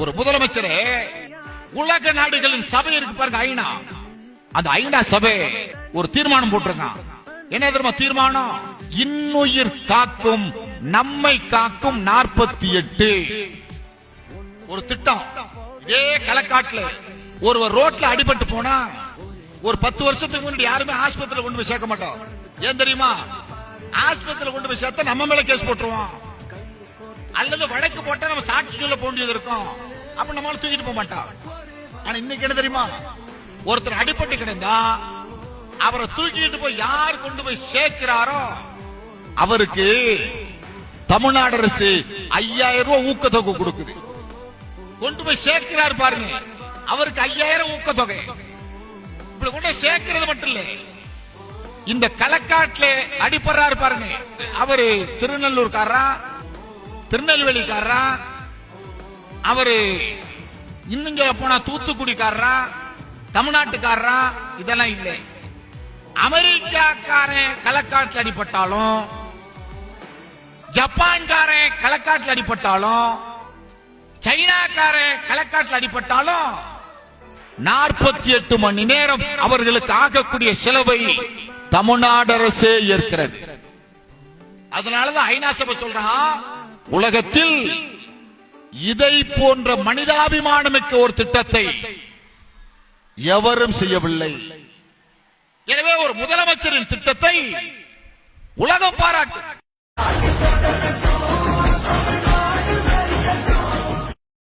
ஒரு முதலமைச்சரே உலக நாடுகளின் சபை இருக்கு பாருங்க, ஐநா. அந்த ஐநா சபை ஒரு தீர்மானம் போட்டிருக்கான். என்ன தெரியுமா தீர்மானம்? இன்னுயிர் காக்கும் நம்மை காக்கும் 48 ஒரு திட்டம். இதே களக்காட்டுல ஒருவர் ரோட்ல அடிபட்டு போனா ஒரு 10 வருஷத்துக்கு முன்னாடி யாருமே ஆஸ்பத்திரியில கொண்டு போய் சேர்க்க மாட்டோம். ஏன் தெரியுமா? ஆஸ்பத்திரியில கொண்டு போய் சேர்த்தா நம்ம மேல கேஸ் போட்டுருவோம், அல்லது வழக்கு போட்டா நம்ம சாட்சி சொல்ல போண்டியது இருக்கும். அப்ப நம்மளால தூக்கிட்டு போக மாட்டோம். ஆனா இன்னைக்கு என்ன தெரியுமா? ஒருத்தர் அடிபட்டு கிடந்தா அவரை தூக்கிட்டு போய் யார் கொண்டு போய் சேர்க்கிறாரோ அவருக்கு தமிழ்நாடு அரசு 5000 ரூபாய் ஊக்கத்தொகை கொடுக்குது. கொண்டு போய் சேர்க்கிறார் பாருங்க, அவருக்கு 5000 ஊக்கத்தொகை. இப்படி கொண்டு சேர்க்கிறது மட்டும் இல்ல, இந்த களக்காட்டுல அடிபடுறாரு பாருங்க, அவரு திருநெல்வேலிக்காரா, அவரு இன்னும் சொல்ல போனா தூத்துக்குடிக்காரரா, தமிழ்நாட்டுக்காரரா, இதெல்லாம் இல்லை. அமெரிக்காக்காரன் களக்காட்டில் அடிபட்டாலும், ஜப்பான்காரன் களக்காட்டில் அடிபட்டாலும், சைனாக்காரன் களக்காட்டில் அடிபட்டாலும் 48 மணி நேரம் அவர்களுக்கு ஆகக்கூடிய செலவை தமிழ்நாடு அரசே ஏற்கிறது. அதனாலதான் ஐநா சபை சொல்றான், உலகத்தில் இதை போன்ற மனிதாபிமானமிக்க ஒரு திட்டத்தை எவரும் செய்யவில்லை. எனவே ஒரு முதலமைச்சரின் திட்டத்தை உலகம் பாராட்டு.